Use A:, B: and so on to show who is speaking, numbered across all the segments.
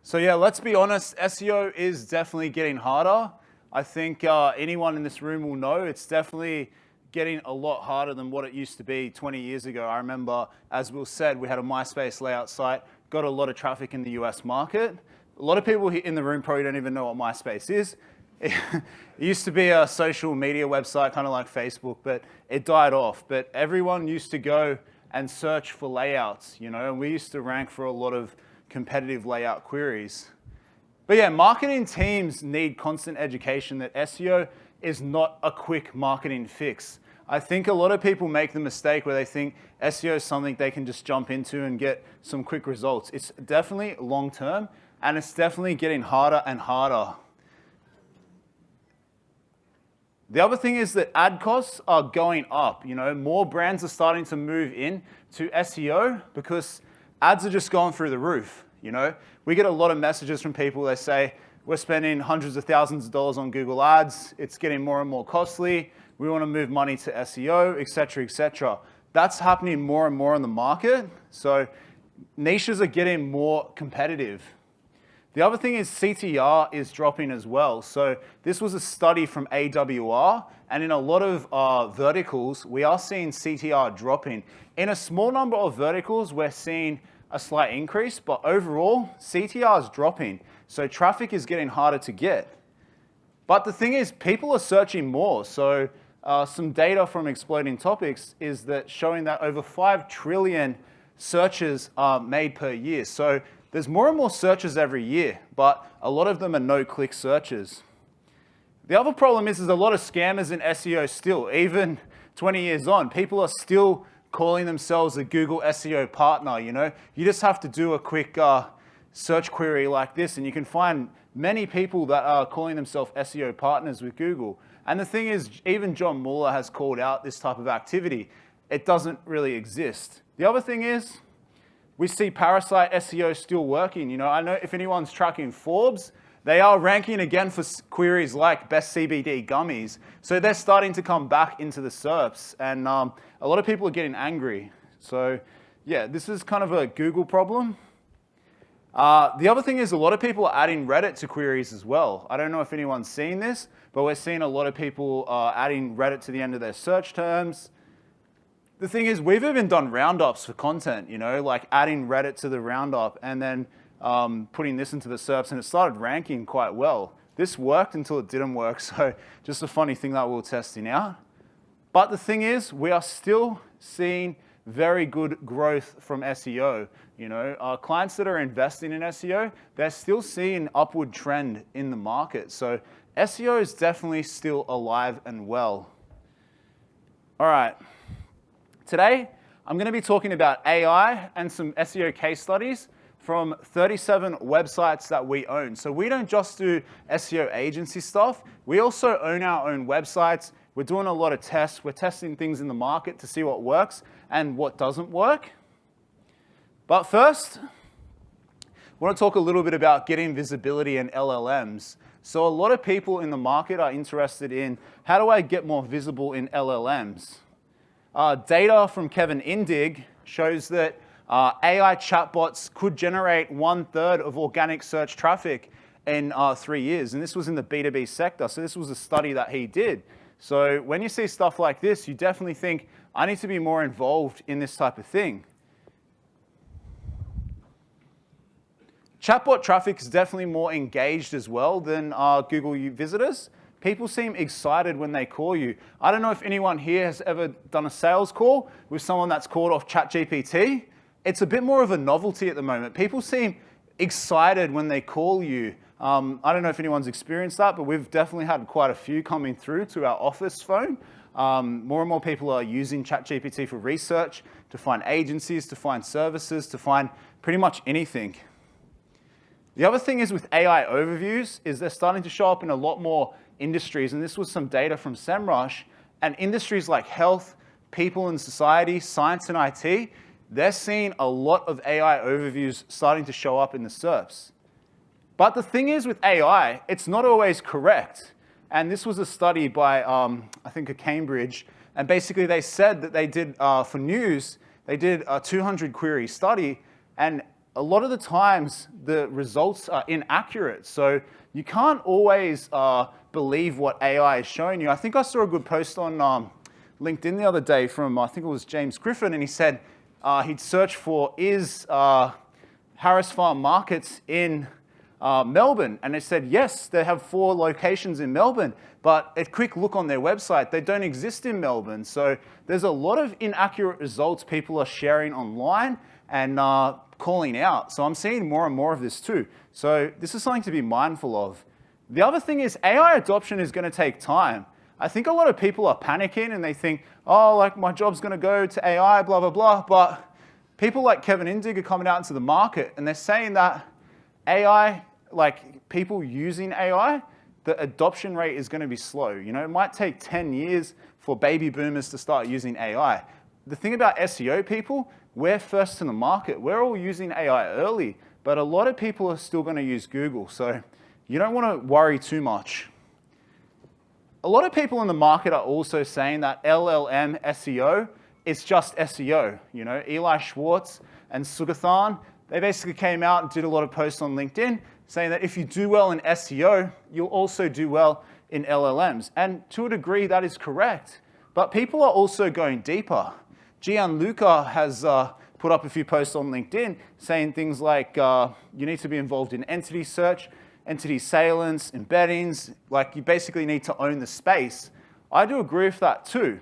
A: So yeah, let's be honest, SEO is definitely getting harder. I think anyone in this room will know it's definitely getting a lot harder than what it used to be 20 years ago. I remember, as Will said, we had a MySpace layout site, got a lot of traffic in the US market. A lot of people in the room probably don't even know what MySpace is. It used to be a social media website, kind of like Facebook, but it died off. But everyone used to go and search for layouts, and we used to rank for a lot of competitive layout queries. But yeah, marketing teams need constant education that SEO is not a quick marketing fix. I think a lot of people make the mistake where they think SEO is something they can just jump into and get some quick results. It's definitely long term, and it's definitely getting harder and harder. The other thing is that ad costs are going up. More brands are starting to move in to SEO because ads are just going through the roof. We get a lot of messages from people. They say, we're spending hundreds of thousands of dollars on Google ads. It's getting more and more costly. We want to move money to SEO, et cetera, et cetera. That's happening more and more in the market. So niches are getting more competitive. The other thing is CTR is dropping as well. So this was a study from AWR, and in a lot of verticals, we are seeing CTR dropping. In a small number of verticals, we're seeing a slight increase, but overall, CTR is dropping. So traffic is getting harder to get. But the thing is, people are searching more. So some data from Exploding Topics is that showing that over 5 trillion searches are made per year. So there's more and more searches every year, but a lot of them are no-click searches. The other problem is there's a lot of scammers in SEO still. Even 20 years on, people are still calling themselves a Google SEO partner. You just have to do a quick search query like this, and you can find many people that are calling themselves SEO partners with Google. And the thing is, even John Mueller has called out this type of activity. It doesn't really exist. The other thing is, we see parasite SEO still working. I know if anyone's tracking Forbes, they are ranking again for queries like best CBD gummies. So they're starting to come back into the SERPs, and a lot of people are getting angry. So yeah, this is kind of a Google problem. The other thing is a lot of people are adding Reddit to queries as well. I don't know if anyone's seen this, but we're seeing a lot of people adding Reddit to the end of their search terms. The thing is, we've even done roundups for content, like adding Reddit to the roundup and then putting this into the SERPs, and it started ranking quite well. This worked until it didn't work, so just a funny thing that we're testing out. But the thing is, we are still seeing very good growth from SEO. Clients that are investing in SEO, they're still seeing upward trend in the market. So SEO is definitely still alive and well. All right. Today, I'm going to be talking about AI and some SEO case studies from 37 websites that we own. So we don't just do SEO agency stuff. We also own our own websites. We're doing a lot of tests. We're testing things in the market to see what works and what doesn't work. But first, I want to talk a little bit about getting visibility in LLMs. So a lot of people in the market are interested in how do I get more visible in LLMs? Data from Kevin Indig shows that AI chatbots could generate 1/3 of organic search traffic in 3 years. And this was in the B2B sector. So this was a study that he did. So when you see stuff like this, you definitely think, I need to be more involved in this type of thing. Chatbot traffic is definitely more engaged as well than Google visitors. People seem excited when they call you. I don't know if anyone here has ever done a sales call with someone that's called off ChatGPT. It's a bit more of a novelty at the moment. People seem excited when they call you. I don't know if anyone's experienced that, but we've definitely had quite a few coming through to our office phone. More and more people are using ChatGPT for research, to find agencies, to find services, to find pretty much anything. The other thing is with AI overviews is they're starting to show up in a lot more industries, and this was some data from SEMrush, and industries like health, people and society, science and IT, they're seeing a lot of AI overviews starting to show up in the SERPs. But the thing is with AI, it's not always correct. And this was a study by, I think, a Cambridge, and basically they said that they did, for news, they did a 200 query study, and a lot of the times the results are inaccurate. So you can't always believe what AI is showing you. I think I saw a good post on LinkedIn the other day from, I think it was James Griffin, and he said he'd search for, is Harris Farm Markets in Melbourne? And they said, yes, they have 4 locations in Melbourne, but a quick look on their website, they don't exist in Melbourne. So there's a lot of inaccurate results people are sharing online and calling out. So I'm seeing more and more of this too. So this is something to be mindful of. The other thing is AI adoption is going to take time. I think a lot of people are panicking and they think, oh, like my job's going to go to AI, blah, blah, blah. But people like Kevin Indig are coming out into the market and they're saying that AI, like people using AI, the adoption rate is going to be slow. You know, it might take 10 years for baby boomers to start using AI. The thing about SEO people, we're first in the market. We're all using AI early, but a lot of people are still going to use Google. So you don't want to worry too much. A lot of people in the market are also saying that LLM SEO is just SEO. You know, Eli Schwartz and Sugathan, they basically came out and did a lot of posts on LinkedIn saying that if you do well in SEO, you'll also do well in LLMs. And to a degree, that is correct. But people are also going deeper. Gianluca has put up a few posts on LinkedIn saying things like you need to be involved in entity search, entity salience, embeddings, like you basically need to own the space. I do agree with that too.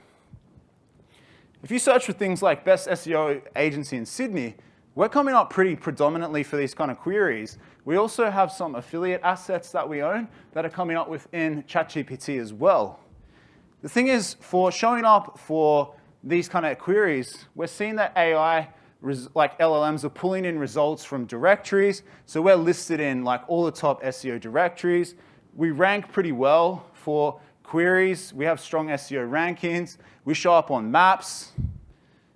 A: If you search for things like best SEO agency in Sydney, we're coming up pretty predominantly for these kind of queries. We also have some affiliate assets that we own that are coming up within ChatGPT as well. The thing is, for showing up for these kind of queries, we're seeing that AI, like LLMs, are pulling in results from directories. So we're listed in like all the top SEO directories. We rank pretty well for queries. We have strong SEO rankings. We show up on maps.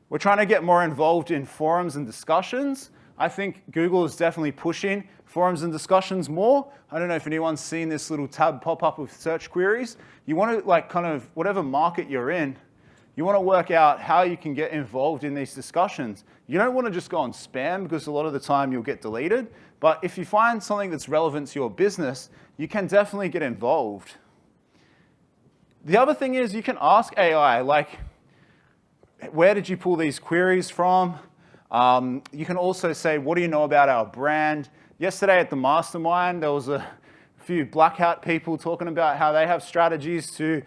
A: We're trying to get more involved in forums and discussions. I think Google is definitely pushing forums and discussions more. I don't know if anyone's seen this little tab pop up with search queries. You want to like kind of whatever market you're in, you want to work out how you can get involved in these discussions. You don't want to just go on spam because a lot of the time you'll get deleted. But if you find something that's relevant to your business, you can definitely get involved. The other thing is you can ask AI, like, where did you pull these queries from? You can also say, what do you know about our brand? Yesterday at the mastermind, there was a few black hat people talking about how they have strategies to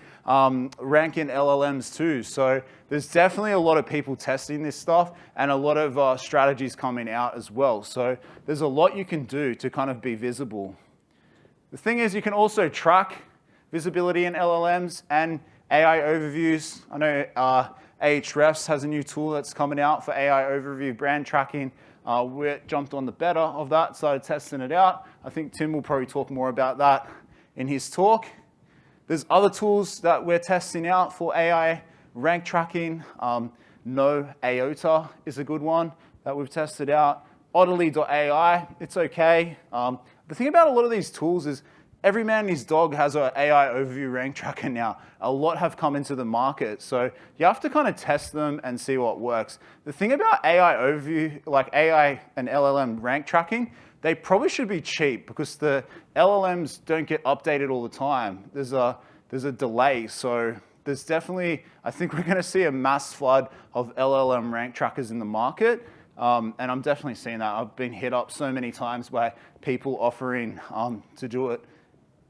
A: rank in LLMs too. So there's definitely a lot of people testing this stuff and a lot of strategies coming out as well. So there's a lot you can do to kind of be visible. The thing is, you can also track visibility in LLMs and AI overviews. I know Ahrefs has a new tool that's coming out for AI overview brand tracking. We jumped on the beta of that, started testing it out. I think Tim will probably talk more about that in his talk. There's other tools that we're testing out for AI rank tracking. No AOTA is a good one that we've tested out. Oddly.ai, it's okay. The thing about a lot of these tools is every man and his dog has an AI overview rank tracker now. A lot have come into the market. So you have to kind of test them and see what works. The thing about AI overview, like AI and LLM rank tracking, they probably should be cheap because the LLMs don't get updated all the time. There's a delay. So there's definitely, I think we're going to see a mass flood of LLM rank trackers in the market. And I'm definitely seeing that. I've been hit up so many times by people offering to do it.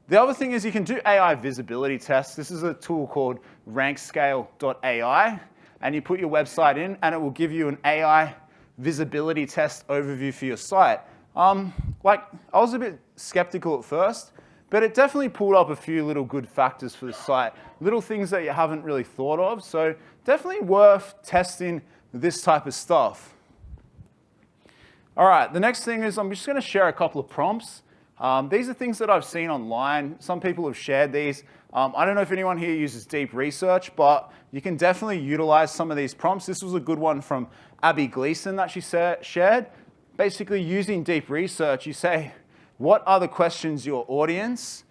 A: The other thing is you can do AI visibility tests. This is a tool called rankscale.ai, and you put your website in, and it will give you an AI visibility test overview for your site. Like, I was a bit skeptical at first, but it definitely pulled up a few little good factors for the site, little things that you haven't really thought of. So definitely worth testing this type of stuff. All right, the next thing is I'm just going to share a couple of prompts. These are things that I've seen online. Some people have shared these. I don't know if anyone here uses deep research, but you can definitely utilize some of these prompts. This was a good one from Abby Gleason that she shared. Basically, using deep research, you say, what are the questions your audience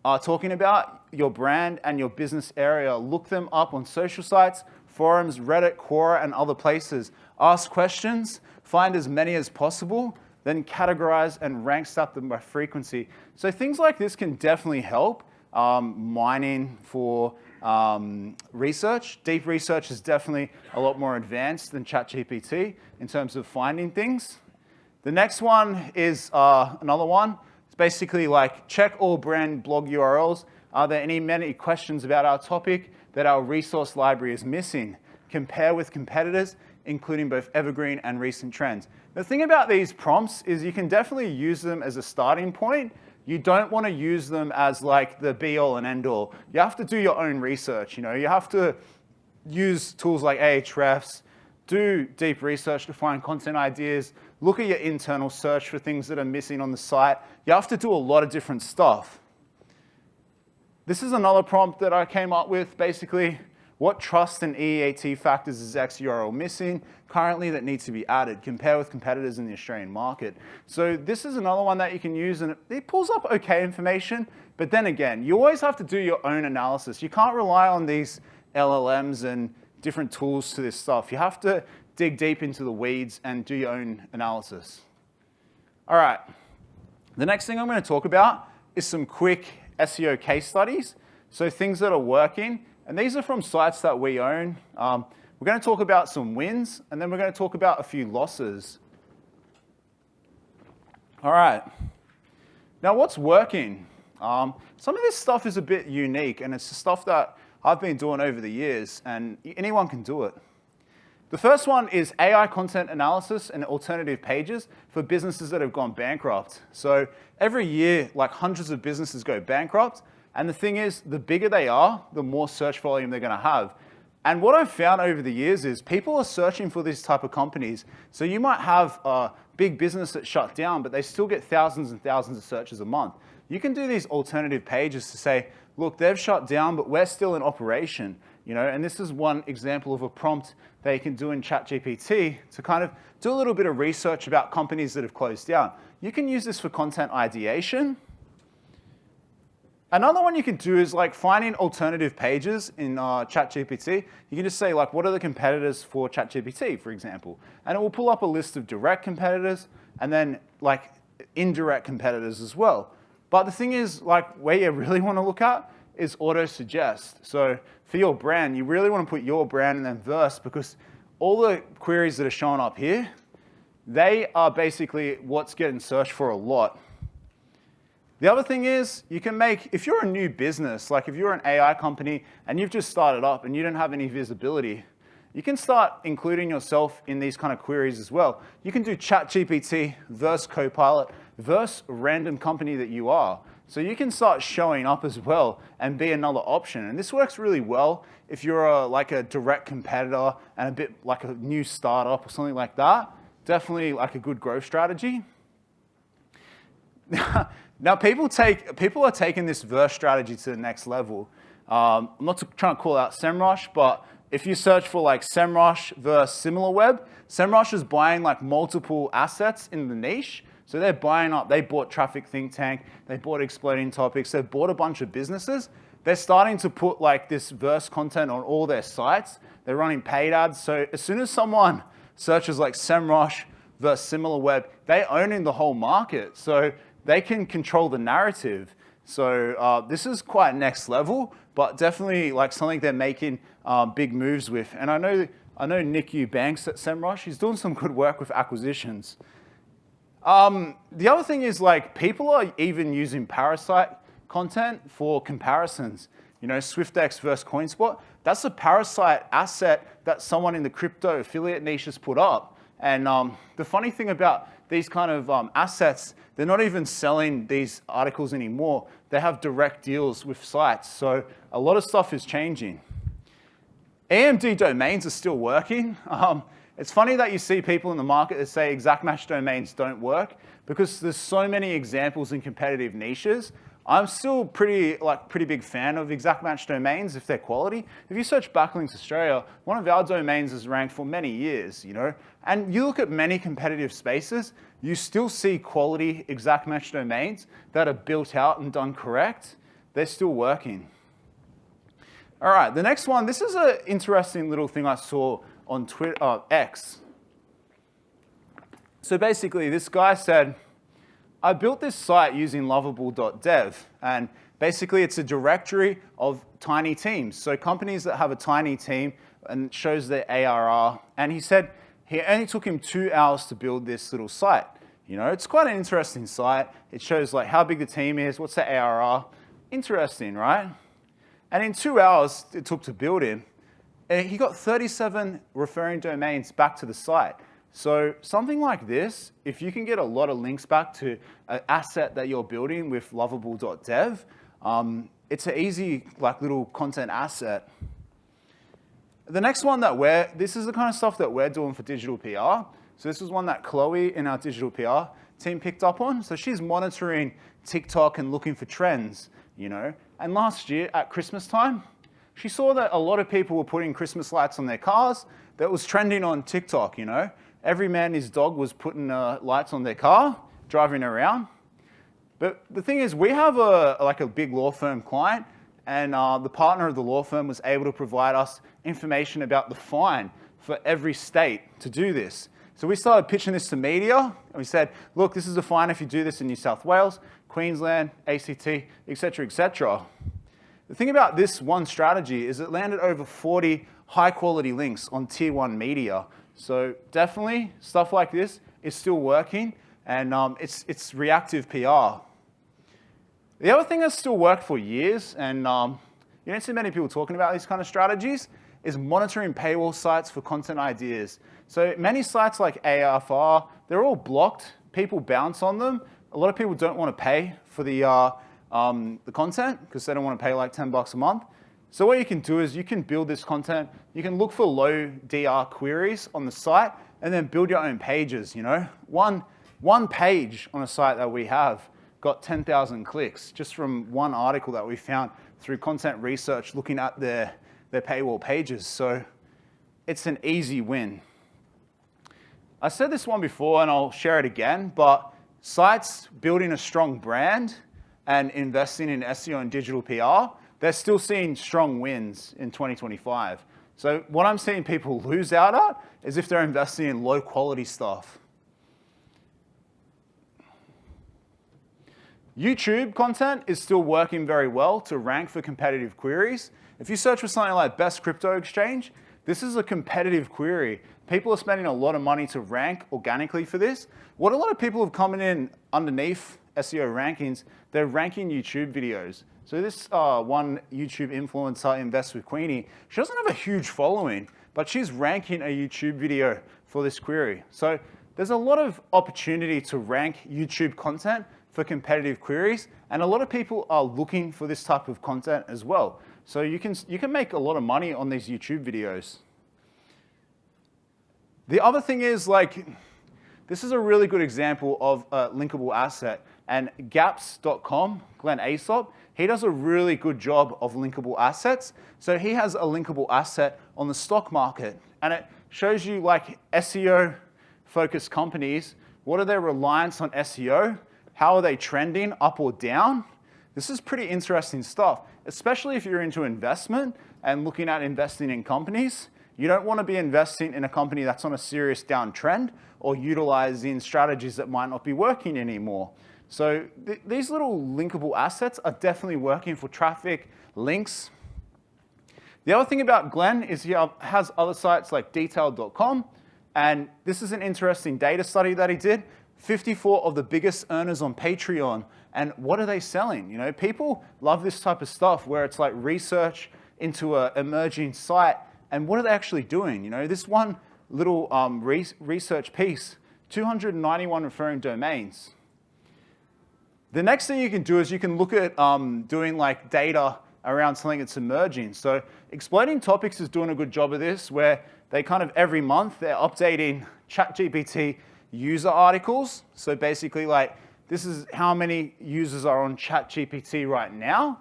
A: are talking about, your brand and your business area? Look them up on social sites, forums, Reddit, Quora, and other places. Ask questions, find as many as possible, then categorize and rank stack them by frequency. So things like this can definitely help. Mining for research. Deep research is definitely a lot more advanced than ChatGPT in terms of finding things. The next one is another one. It's basically like check all brand blog URLs. Are there many questions about our topic that our resource library is missing? Compare with competitors, including both evergreen and recent trends. The thing about these prompts is you can definitely use them as a starting point. You don't want to use them as like the be-all and end-all. You have to do your own research. You have to use tools like Ahrefs, do deep research to find content ideas, look at your internal search for things that are missing on the site. You have to do a lot of different stuff. This is another prompt that I came up with, basically. What trust and EEAT factors is X URL missing currently that needs to be added? Compare with competitors in the Australian market. So this is another one that you can use, and it pulls up okay information, but then again, you always have to do your own analysis. You can't rely on these LLMs and different tools to this stuff. You have to dig deep into the weeds and do your own analysis. All right, the next thing I'm going to talk about is some quick SEO case studies. So things that are working. And these are from sites that we own. We're going to talk about some wins, and then we're going to talk about a few losses. All right. Now, what's working? Some of this stuff is a bit unique, and it's stuff that I've been doing over the years, and anyone can do it. The first one is AI content analysis and alternative pages for businesses that have gone bankrupt. So every year, like hundreds of businesses go bankrupt. And the thing is, the bigger they are, the more search volume they're going to have. And what I've found over the years is people are searching for these type of companies. So you might have a big business that shut down, but they still get thousands and thousands of searches a month. You can do these alternative pages to say, look, they've shut down, but we're still in operation. And this is one example of a prompt that you can do in ChatGPT to kind of do a little bit of research about companies that have closed down. You can use this for content ideation. Another one you can do is like finding alternative pages in ChatGPT. You can just say like, what are the competitors for ChatGPT, for example? And it will pull up a list of direct competitors and then like indirect competitors as well. But the thing is, like, where you really want to look at is auto-suggest. So for your brand, you really want to put your brand and then verse, because all the queries that are showing up here, they are basically what's getting searched for a lot. The other thing is, you can make, if you're a new business, like if you're an AI company and you've just started up and you don't have any visibility, you can start including yourself in these kind of queries as well. You can do ChatGPT versus Copilot versus random company that you are. So you can start showing up as well and be another option. And this works really well if you're like a direct competitor and a bit like a new startup or something like that. Definitely like a good growth strategy. Now, people are taking this verse strategy to the next level. I'm not trying to call out SEMrush, but if you search for like SEMrush versus SimilarWeb, SEMrush is buying like multiple assets in the niche. So they're buying up, they bought Traffic Think Tank, they bought Exploding Topics, they bought a bunch of businesses. They're starting to put like this verse content on all their sites. They're running paid ads. So as soon as someone searches like SEMrush versus SimilarWeb, they're owning the whole market. So they can control the narrative. So this is quite next level, but definitely like something they're making big moves with. And I know Nick Eubanks at SEMrush, he's doing some good work with acquisitions. The other thing is like people are even using parasite content for comparisons. SwiftX versus CoinSpot, that's a parasite asset that someone in the crypto affiliate niche has put up. And the funny thing about these kind of assets, they're not even selling these articles anymore. They have direct deals with sites. So a lot of stuff is changing. AMD domains are still working. It's funny that you see people in the market that say exact match domains don't work, because there's so many examples in competitive niches. I'm still pretty big fan of exact match domains if they're quality. If you search Backlinks Australia, one of our domains is ranked for many years, And you look at many competitive spaces, you still see quality exact match domains that are built out and done correct. They're still working. All right, the next one, this is an interesting little thing I saw on Twitter, X. So basically, this guy said, I built this site using lovable.dev, and basically it's a directory of tiny teams. So companies that have a tiny team, and it shows their ARR. And he said it only took him 2 hours to build this little site. You know, it's quite an interesting site. It shows like how big the team is, what's the ARR. Interesting, right? And in 2 hours it took to build him, he got 37 referring domains back to the site. So something like this, if you can get a lot of links back to an asset that you're building with lovable.dev, it's an easy like little content asset. The next one this is the kind of stuff that we're doing for digital PR. So this is one that Chloe in our digital PR team picked up on. So she's monitoring TikTok and looking for trends, you know. And last year at Christmas time, she saw that a lot of people were putting Christmas lights on their cars. That was trending on TikTok, you know. Every man and his dog was putting lights on their car, driving around. But the thing is, we have a big law firm client, and the partner of the law firm was able to provide us information about the fine for every state to do this. So we started pitching this to media, and we said, look, this is the fine if you do this in New South Wales, Queensland, ACT, etc., etc. The thing about this one strategy is it landed over 40 high-quality links on Tier 1 media. So definitely, stuff like this is still working, and it's reactive PR. The other thing that's still worked for years, and you don't see many people talking about these kind of strategies, is monitoring paywall sites for content ideas. So many sites like AFR, they're all blocked. People bounce on them. A lot of people don't want to pay for the content because they don't want to pay like $10 a month. So what you can do is you can build this content. You can look for low DR queries on the site and then build your own pages, you know. One page on a site that we have got 10,000 clicks just from one article that we found through content research looking at their paywall pages. So it's an easy win. I said this one before and I'll share it again, but sites building a strong brand and investing in SEO and digital PR, they're still seeing strong wins in 2025. So what I'm seeing people lose out at is if they're investing in low quality stuff. YouTube content is still working very well to rank for competitive queries. If you search for something like best crypto exchange, this is a competitive query. People are spending a lot of money to rank organically for this. What a lot of people have come in underneath SEO rankings, they're ranking YouTube videos. So this one YouTube influencer, Invest with Queenie, she doesn't have a huge following, but she's ranking a YouTube video for this query. So there's a lot of opportunity to rank YouTube content for competitive queries, and a lot of people are looking for this type of content as well. So you can make a lot of money on these YouTube videos. The other thing is, like, this is a really good example of a linkable asset, and gaps.com, Glenn Aesop, he does a really good job of linkable assets. So he has a linkable asset on the stock market, and it shows you like SEO focused companies, what are their reliance on SEO, how are they trending up or down. This is pretty interesting stuff, especially if you're into investment and looking at investing in companies. You don't want to be investing in a company that's on a serious downtrend or utilizing strategies that might not be working anymore. So these little linkable assets are definitely working for traffic, links. The other thing about Glenn is he has other sites like detailed.com, and this is an interesting data study that he did. 54 of the biggest earners on Patreon, and what are they selling? You know, people love this type of stuff where it's like research into an emerging site, and what are they actually doing? You know, this one little research piece, 291 referring domains. The next thing you can do is you can look at doing like data around something that's emerging. So Exploding Topics is doing a good job of this, where they kind of every month they're updating ChatGPT user articles. So basically, like, this is how many users are on ChatGPT right now.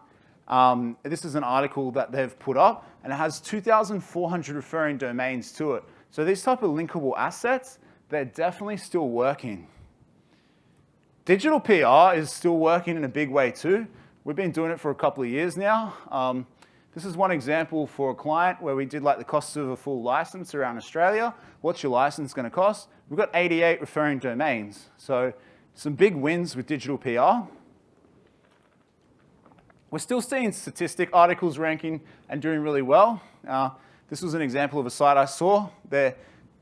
A: This is an article that they've put up, and it has 2,400 referring domains to it. So these type of linkable assets, they're definitely still working. Digital PR is still working in a big way too. We've been doing it for a couple of years now. This is one example for a client where we did like the cost of a full license around Australia. What's your license going to cost? we've got 88 referring domains. So some big wins with digital PR. We're still seeing statistic articles ranking and doing really well. This was an example of a site I saw. They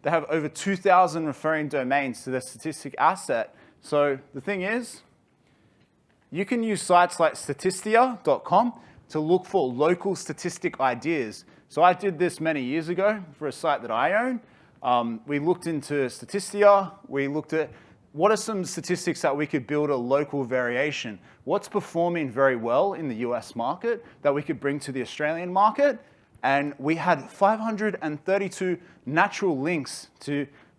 A: have over 2,000 referring domains to their statistic asset. So the thing is, you can use sites like statistia.com to look for local statistic ideas. So I did this many years ago for a site that I own. We looked into Statistia. We looked at what are some statistics that we could build a local variation. What's performing very well in the US market that we could bring to the Australian market? And we had 532 natural links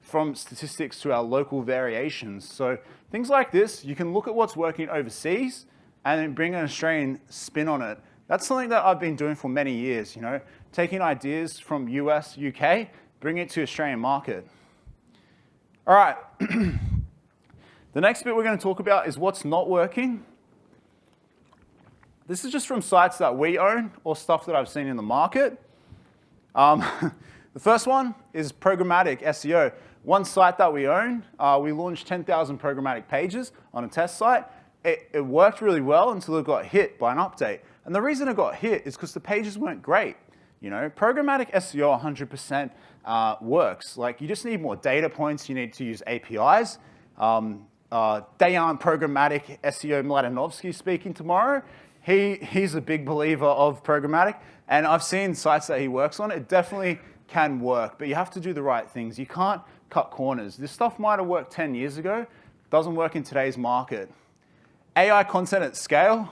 A: from statistics to our local variations. So things like this, you can look at what's working overseas and then bring an Australian spin on it. That's something that I've been doing for many years, taking ideas from US, UK, bring it to Australian market. All right. The next bit we're going to talk about is what's not working. This is just from sites that we own or stuff that I've seen in the market. The first one is programmatic SEO. One site that we own, we launched 10,000 programmatic pages on a test site. It worked really well until it got hit by an update. And the reason it got hit is because the pages weren't great. Programmatic SEO 100% works. Like, you just need more data points. You need to use APIs. Dayan Programmatic SEO Mladanovsky speaking tomorrow. He's a big believer of programmatic, and I've seen sites that he works on. It definitely can work, but you have to do the right things. You can't cut corners. This stuff might have worked 10 years ago. Doesn't work in today's market. AI content at scale.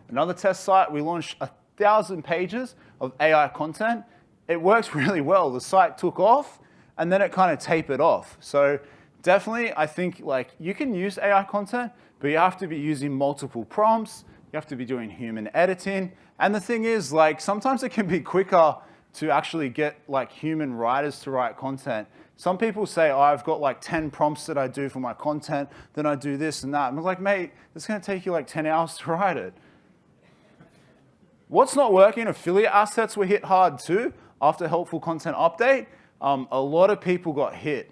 A: Another test site, we launched 1,000 pages of AI content. It works really well. The site took off, and then it kind of tapered off. So definitely, I think you can use AI content, but you have to be using multiple prompts. You have to be doing human editing. And the thing is, sometimes it can be quicker to actually get human writers to write content. Some people say, oh, I've got 10 prompts that I do for my content, then I do this and that. And I'm like, mate, it's going to take you 10 hours to write it. What's not working? Affiliate assets were hit hard too after helpful content update. A lot of people got hit.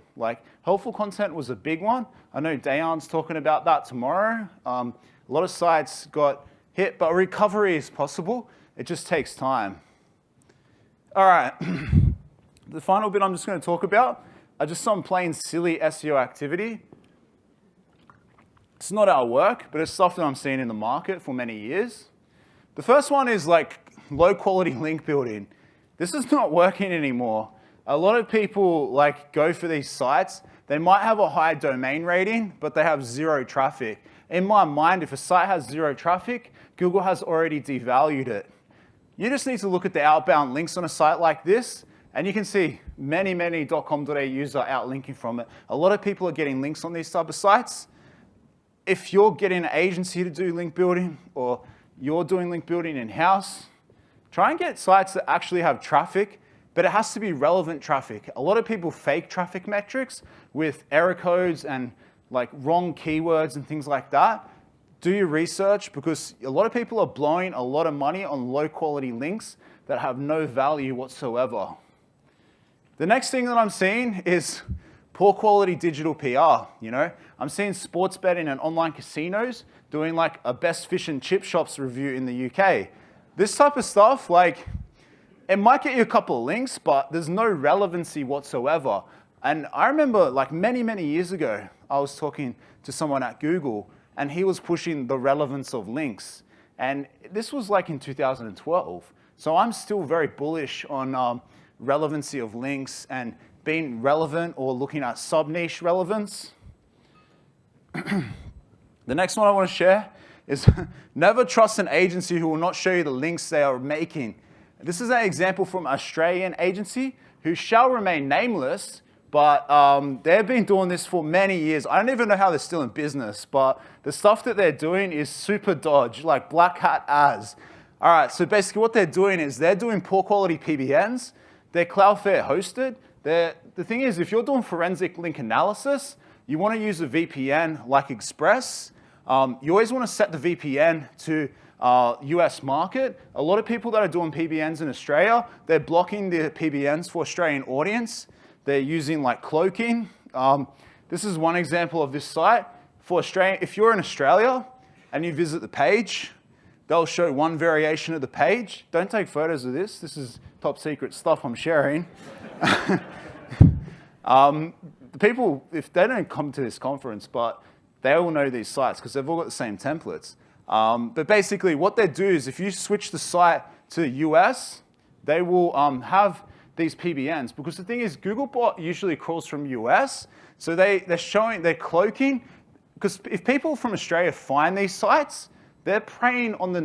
A: Helpful content was a big one. I know Dayan's talking about that tomorrow. A lot of sites got hit, but recovery is possible. It just takes time. All right. The final bit I'm just going to talk about are just some plain silly SEO activity. It's not our work, but it's stuff that I'm seeing in the market for many years. The first one is low quality link building. This is not working anymore. A lot of people go for these sites. They might have a high domain rating, but they have zero traffic. In my mind, if a site has zero traffic, Google has already devalued it. You just need to look at the outbound links on a site like this, and you can see many .com.au are outlinking from it. A lot of people are getting links on these type of sites. If you're getting an agency to do link building, or you're doing link building in-house, try and get sites that actually have traffic, but it has to be relevant traffic. A lot of people fake traffic metrics with error codes and wrong keywords and things like that. Do your research, because a lot of people are blowing a lot of money on low quality links that have no value whatsoever. The next thing that I'm seeing is poor quality digital PR. I'm seeing sports betting and online casinos doing a best fish and chip shops review in the UK. This type of stuff, it might get you a couple of links, but there's no relevancy whatsoever. And I remember many years ago, I was talking to someone at Google, and he was pushing the relevance of links. And this was in 2012. So I'm still very bullish on relevancy of links and being relevant or looking at sub-niche relevance. The next one I want to share is never trust an agency who will not show you the links they are making. This is an example from an Australian agency who shall remain nameless, but they've been doing this for many years. I don't even know how they're still in business, but the stuff that they're doing is super dodge, black hat ads. All right, so basically what they're doing is they're doing poor quality PBNs. They're Cloudflare hosted. The thing is, if you're doing forensic link analysis, you want to use a VPN like Express. You always want to set the VPN to US market. A lot of people that are doing PBNs in Australia, they're blocking the PBNs for Australian audience. They're using cloaking. This is one example of this site. For Australia, if you're in Australia and you visit the page, they'll show one variation of the page. Don't take photos of this. This is top secret stuff I'm sharing. The people, if they don't come to this conference, but they all know these sites because they've all got the same templates. But basically what they do is if you switch the site to the US, they will have these PBNs, because the thing is Googlebot usually crawls from US, so they're cloaking, because if people from Australia find these sites, they're preying on the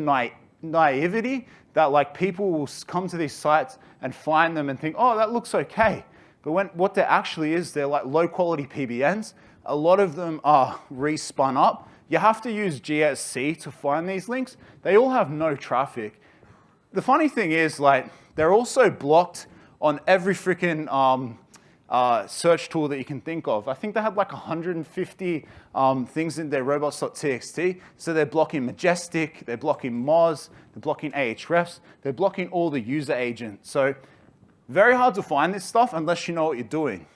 A: naivety that like people will come to these sites and find them and think, oh, that looks okay. But what there actually is, they're like low quality PBNs. A lot of them are respun up. You have to use GSC to find these links. They all have no traffic. The funny thing is, like, they're also blocked on every freaking search tool that you can think of. I think they had like 150 things in their robots.txt. So they're blocking Majestic, they're blocking Moz, they're blocking Ahrefs, they're blocking all the user agents. So very hard to find this stuff unless you know what you're doing.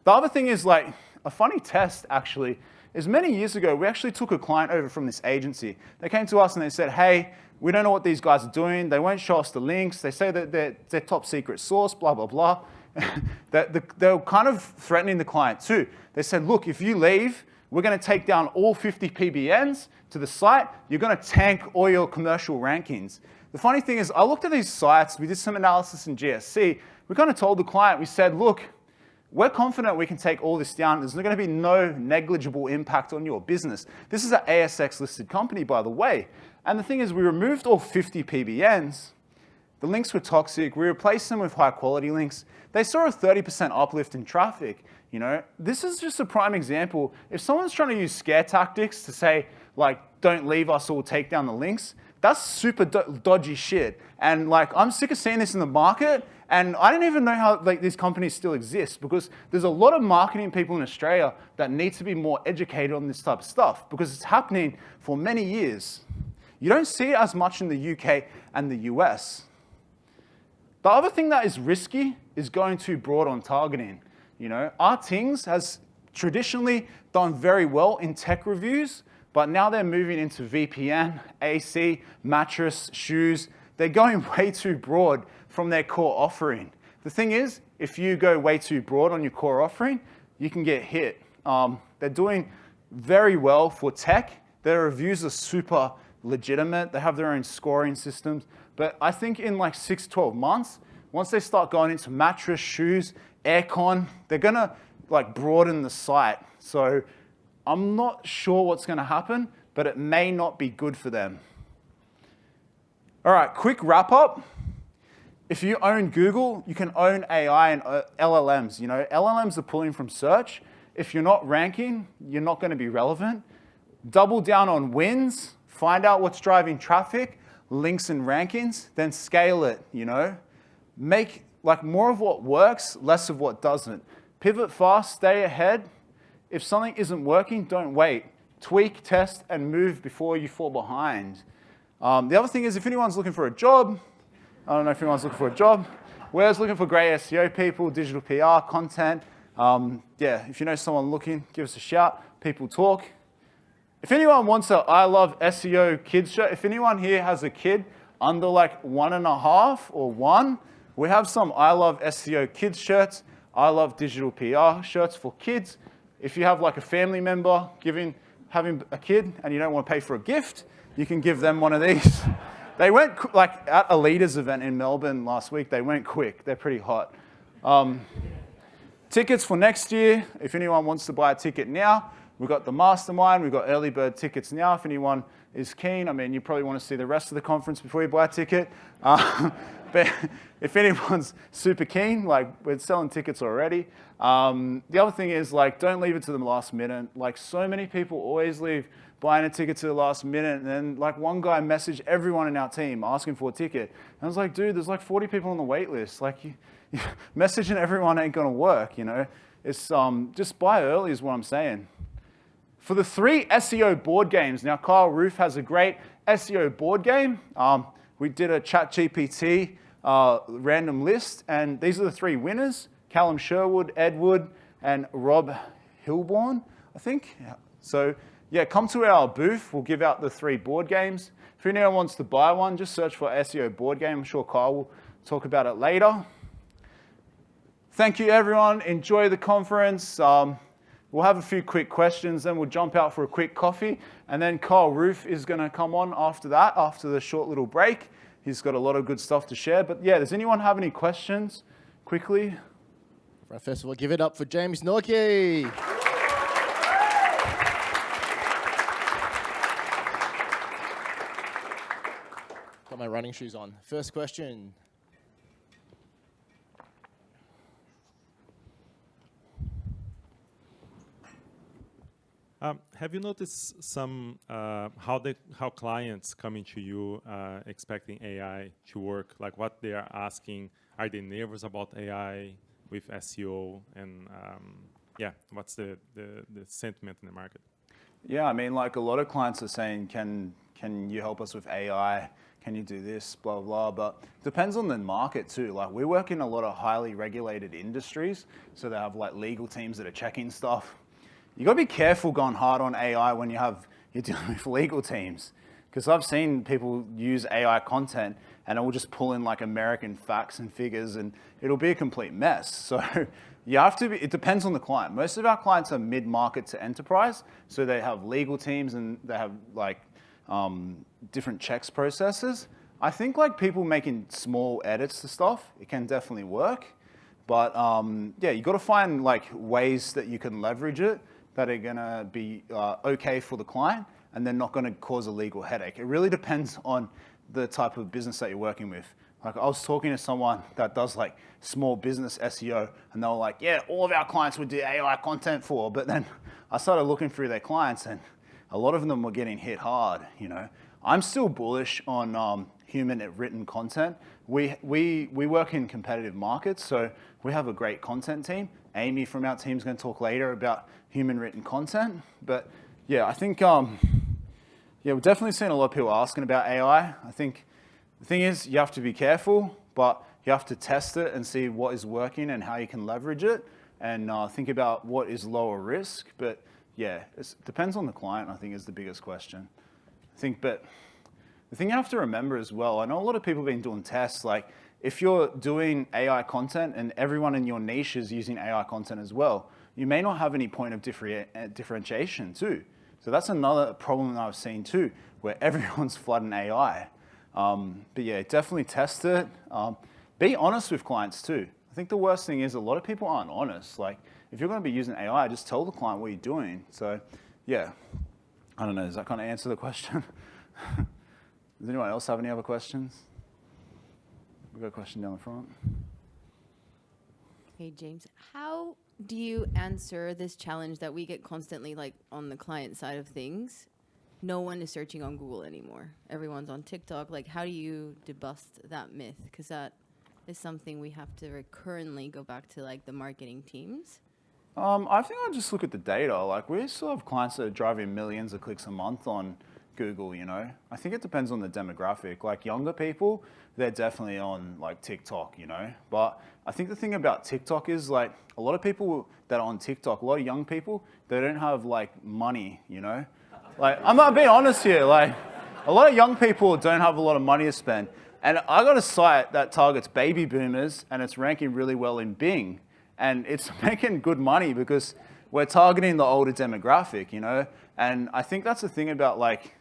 A: The other thing is, like, a funny test actually is many years ago, we actually took a client over from this agency. They came to us and they said, hey, we don't know what these guys are doing. They won't show us the links. They say that they're top secret source, blah, blah, blah. They were kind of threatening the client too. They said, look, if you leave, we're going to take down all 50 PBNs to the site. You're going to tank all your commercial rankings. The funny thing is, I looked at these sites. We did some analysis in GSC. We kind of told the client, we said, look, we're confident we can take all this down. There's going to be no negligible impact on your business. This is an ASX listed company, by the way. And the thing is, we removed all 50 PBNs. The links were toxic. We replaced them with high quality links. They saw a 30% uplift in traffic. You know, this is just a prime example. If someone's trying to use scare tactics to say, like, don't leave us or we'll take down the links, that's super dodgy shit. And like, I'm sick of seeing this in the market. And I don't even know how like these companies still exist, because there's a lot of marketing people in Australia that need to be more educated on this type of stuff, because it's happening for many years. You don't see it as much in the UK and the US. The other thing that is risky is going too broad on targeting. You know, Artings has traditionally done very well in tech reviews, but now they're moving into VPN, AC, mattress, shoes. They're going way too broad from their core offering. The thing is, if you go way too broad on your core offering, you can get hit. They're doing very well for tech. Their reviews are super legitimate. They have their own scoring systems. But I think in like 6-12 months, once they start going into mattress, shoes, aircon, they're gonna like broaden the site. So I'm not sure what's gonna happen, but it may not be good for them. All right, quick wrap up. If you own Google, you can own AI and LLMs. You know, LLMs are pulling from search. If you're not ranking, you're not gonna be relevant. Double down on wins, find out what's driving traffic, links and rankings, then scale it, you know. Make like more of what works, less of what doesn't. Pivot fast, stay ahead. If something isn't working, don't wait. Tweak, test, and move before you fall behind. The other thing is, if anyone's looking for a job, I don't know if anyone's looking for a job. We're looking for great SEO people, digital PR, content. Yeah, if you know someone looking, give us a shout. People talk. If anyone wants a I Love SEO kids shirt, if anyone here has a kid under like 1.5 or 1, we have some I Love SEO kids shirts, I Love Digital PR shirts for kids. If you have like a family member having a kid and you don't want to pay for a gift, you can give them one of these. They went, like at a leaders event in Melbourne last week, they went quick. They're pretty hot. Tickets for next year, if anyone wants to buy a ticket now, we've got the mastermind, we've got early bird tickets now. If anyone is keen, I mean, you probably want to see the rest of the conference before you buy a ticket. But if anyone's super keen, like we're selling tickets already. The other thing is like, don't leave it to the last minute. Like so many people always leave buying a ticket to the last minute, and then like one guy messaged everyone in our team asking for a ticket. And I was like, dude, there's like 40 people on the wait list. Like messaging everyone ain't gonna work, you know? It's just buy early is what I'm saying. For the 3 SEO board games, now Kyle Roof has a great SEO board game. We did a ChatGPT random list, and these are the 3 winners: Callum Sherwood, Ed Wood, and Rob Hilborn, I think. So yeah, come to our booth. We'll give out the 3 board games. If anyone wants to buy one, just search for SEO board game. I'm sure Kyle will talk about it later. Thank you, everyone. Enjoy the conference. We'll have a few quick questions, then we'll jump out for a quick coffee, and then Kyle Roof is going to come on after that, after the short little break. He's got a lot of good stuff to share. But yeah, does anyone have any questions quickly?
B: Right, first of all, give it up for James Norquay. Got my running shoes on. First question.
C: Have you noticed some how clients coming to you expecting AI to work? Like what they are asking? Are they nervous about AI with SEO? And yeah, what's the sentiment in the market?
A: Yeah, I mean, like a lot of clients are saying, can you help us with AI? Can you do this, blah, blah, but it depends on the market too. Like we work in a lot of highly regulated industries, so they have like legal teams that are checking stuff. You got to be careful going hard on AI when you're dealing with legal teams, because I've seen people use AI content and it will just pull in like American facts and figures, and it'll be a complete mess. So you have to be. It depends on the client. Most of our clients are mid-market to enterprise, so they have legal teams and they have like different checks processes. I think like people making small edits to stuff, it can definitely work, but yeah, you got to find like ways that you can leverage it that are going to be okay for the client and they're not going to cause a legal headache. It really depends on the type of business that you're working with. Like I was talking to someone that does like small business SEO, and they were like, yeah, all of our clients would do AI content for, but then I started looking through their clients and a lot of them were getting hit hard, you know. I'm still bullish on human written content. We work in competitive markets, so we have a great content team. Amy from our team is going to talk later about human written content. But yeah, I think, yeah, we're definitely seeing a lot of people asking about AI. I think the thing is you have to be careful, but you have to test it and see what is working and how you can leverage it, and think about what is lower risk. But yeah, it depends on the client, I think, is the biggest question. I think, but the thing you have to remember as well, I know a lot of people have been doing tests, like if you're doing AI content and everyone in your niche is using AI content as well, you may not have any point of differentiation too. So that's another problem that I've seen too, where everyone's flooding AI. But yeah, definitely test it. Be honest with clients too. I think the worst thing is a lot of people aren't honest. Like if you're going to be using AI, just tell the client what you're doing. So yeah, I don't know, does that kind of answer the question? Does anyone else have any other questions? We've got a question down the front.
D: Hey, James, how do you answer this challenge that we get constantly, like on the client side of things? No one is searching on Google anymore. Everyone's on TikTok. Like, how do you debust that myth? Because that is something we have to recurrently go back to, like the marketing teams.
A: I think I'll just look at the data. Like we still have clients that are driving millions of clicks a month on Google, you know. I think it depends on the demographic. Like younger people, they're definitely on like TikTok, you know. But I think the thing about TikTok is like a lot of people that are on TikTok, a lot of young people, they don't have like money, you know. Like I'm being honest here, like a lot of young people don't have a lot of money to spend. And I got a site that targets baby boomers and it's ranking really well in Bing. And it's making good money because we're targeting the older demographic, you know. And I think that's the thing about like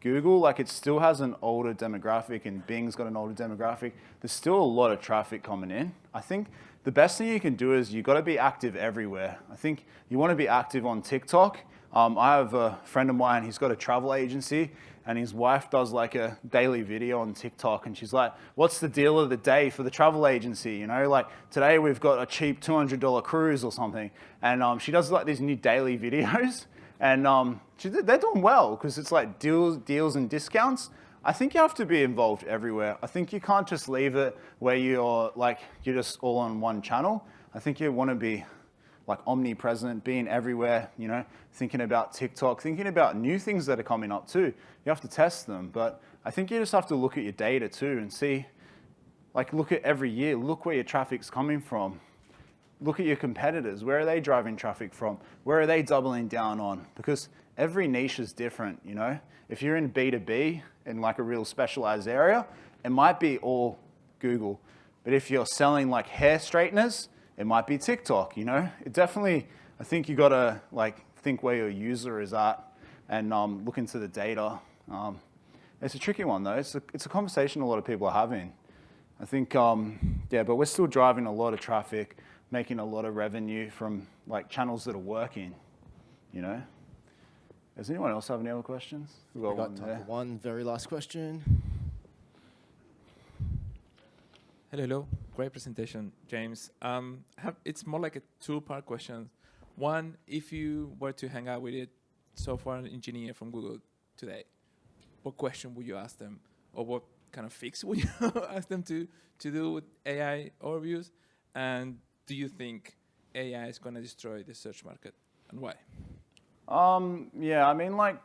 A: Google, like it still has an older demographic and Bing's got an older demographic. There's still a lot of traffic coming in. I think the best thing you can do is you got to be active everywhere. I think you want to be active on TikTok. I have a friend of mine, he's got a travel agency and his wife does like a daily video on TikTok and she's like, what's the deal of the day for the travel agency? You know, like today we've got a cheap $200 cruise or something. And she does like these new daily videos. And they're doing well because it's like deals and discounts. I think you have to be involved everywhere. I think you can't just leave it where you're just all on one channel. I think you want to be like omnipresent, being everywhere, you know, thinking about TikTok, thinking about new things that are coming up too. You have to test them. But I think you just have to look at your data too and see, like look at every year, look where your traffic's coming from. look at your competitors. Where are they driving traffic from? Where are they doubling down on? Because every niche is different, you know? If you're in B2B, in like a real specialized area, it might be all Google. But if you're selling like hair straighteners, it might be TikTok, you know? It definitely, I think you gotta like think where your user is at and look into the data. It's a tricky one though. It's a conversation a lot of people are having. I think, yeah, but we're still driving a lot of traffic, making a lot of revenue from like channels that are working, you know? Does anyone else have any other questions? We've got one
B: time
A: there.
B: for one very last question.
E: Hello. Great presentation, James. It's more like a two-part question. One, if you were to hang out with a software engineer from Google today, what question would you ask them? Or what kind of fix would you ask them to do with AI overviews? And do you think AI is going to destroy the search market, and why?
A: Yeah, I mean, like,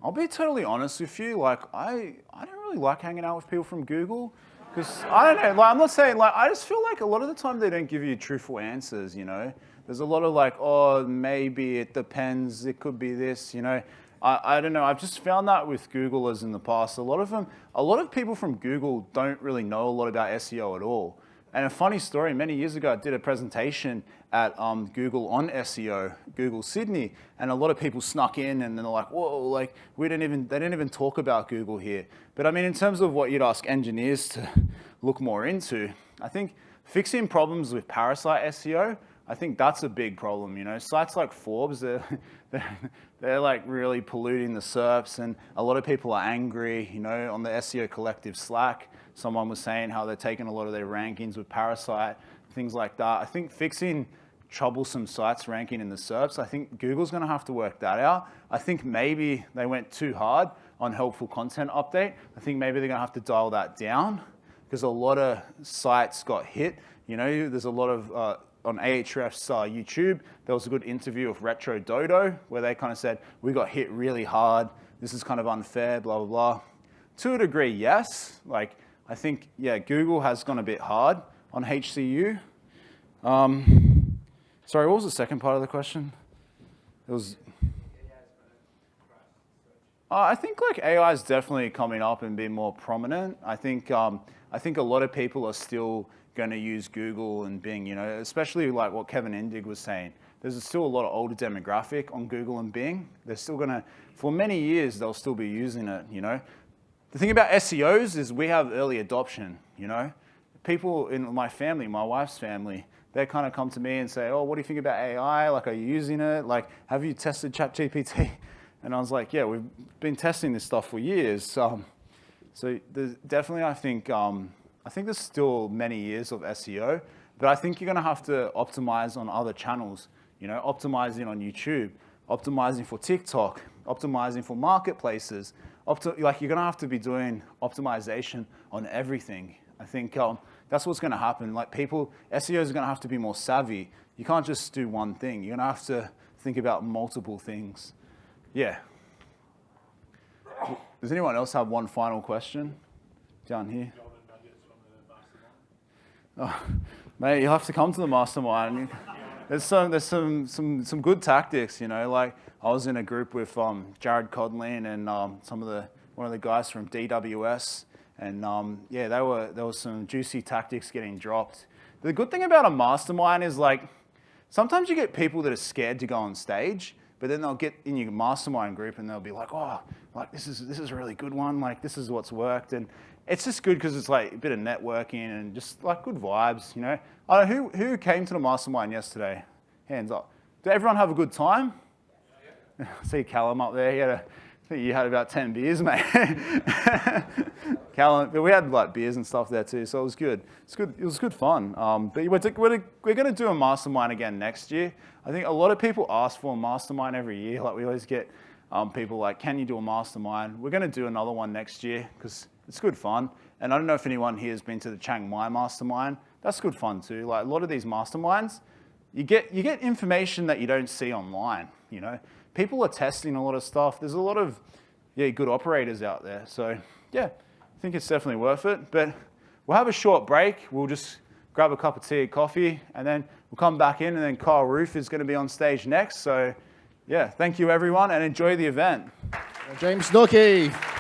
A: I'll be totally honest with you. Like, I don't really like hanging out with people from Google because I don't know. Like, I'm not saying like I just feel like a lot of the time they don't give you truthful answers. You know, there's a lot of like, oh, maybe it depends. It could be this. You know, I don't know. I've just found that with Googlers in the past. A lot of people from Google don't really know a lot about SEO at all. And a funny story, many years ago, I did a presentation at Google on SEO, Google Sydney, and a lot of people snuck in and they're like, whoa, like they didn't even talk about Google here. But I mean, in terms of what you'd ask engineers to look more into, I think fixing problems with parasite SEO, I think that's a big problem. You know, sites like Forbes, they're like really polluting the SERPs, and a lot of people are angry. You know, on the SEO Collective Slack, someone was saying how they're taking a lot of their rankings with parasite, things like that. I think fixing troublesome sites ranking in the SERPs, I think Google's going to have to work that out. I think maybe they went too hard on helpful content update. I think maybe they're going to have to dial that down because a lot of sites got hit. You know, there's a lot of on Ahrefs YouTube, there was a good interview of Retro Dodo where they kind of said, we got hit really hard. This is kind of unfair, blah, blah, blah. To a degree, yes. Like, I think, yeah, Google has gone a bit hard on HCU. Sorry, what was the second part of the question? It was. I think like AI is definitely coming up and being more prominent. I think a lot of people are still going to use Google and Bing. You know, especially like what Kevin Indig was saying. There's still a lot of older demographic on Google and Bing. They're still going to, for many years, they'll still be using it. You know. The thing about SEOs is we have early adoption, you know. People in my family, my wife's family, they kind of come to me and say, oh, what do you think about AI? Like, are you using it? Like, have you tested ChatGPT? And I was like, yeah, we've been testing this stuff for years. So there's definitely, I think there's still many years of SEO, but I think you're going to have to optimize on other channels, you know, optimizing on YouTube, optimizing for TikTok, optimizing for marketplaces. Like you're going to have to be doing optimization on everything. I think that's what's going to happen. Like SEOs are going to have to be more savvy. You can't just do one thing. You're going to have to think about multiple things. Yeah. Does anyone else have one final question? Down here. Oh, mate, you'll have to come to the mastermind. There's some good tactics, you know. Like I was in a group with Jared Codlin and one of the guys from DWS, and yeah, there was some juicy tactics getting dropped. The good thing about a mastermind is like sometimes you get people that are scared to go on stage, but then they'll get in your mastermind group and they'll be like, oh, like this is a really good one. Like this is what's worked, and it's just good because it's like a bit of networking and just like good vibes, you know. Who came to the mastermind yesterday? Hands up. Did everyone have a good time? I see Callum up there. I think you had about 10 beers, mate. Callum, but we had like beers and stuff there too, so it was good. It was good fun. But we're going to do a mastermind again next year. I think a lot of people ask for a mastermind every year. Like we always get people like, can you do a mastermind? We're going to do another one next year because it's good fun. And I don't know if anyone here has been to the Chiang Mai mastermind. That's good fun too. Like a lot of these masterminds, you get information that you don't see online. You know, people are testing a lot of stuff. There's a lot of good operators out there. So yeah, I think it's definitely worth it. But we'll have a short break. We'll just grab a cup of tea, coffee, and then we'll come back in, and then Kyle Roof is going to be on stage next. So yeah, thank you everyone, and enjoy the event.
B: James Norquay.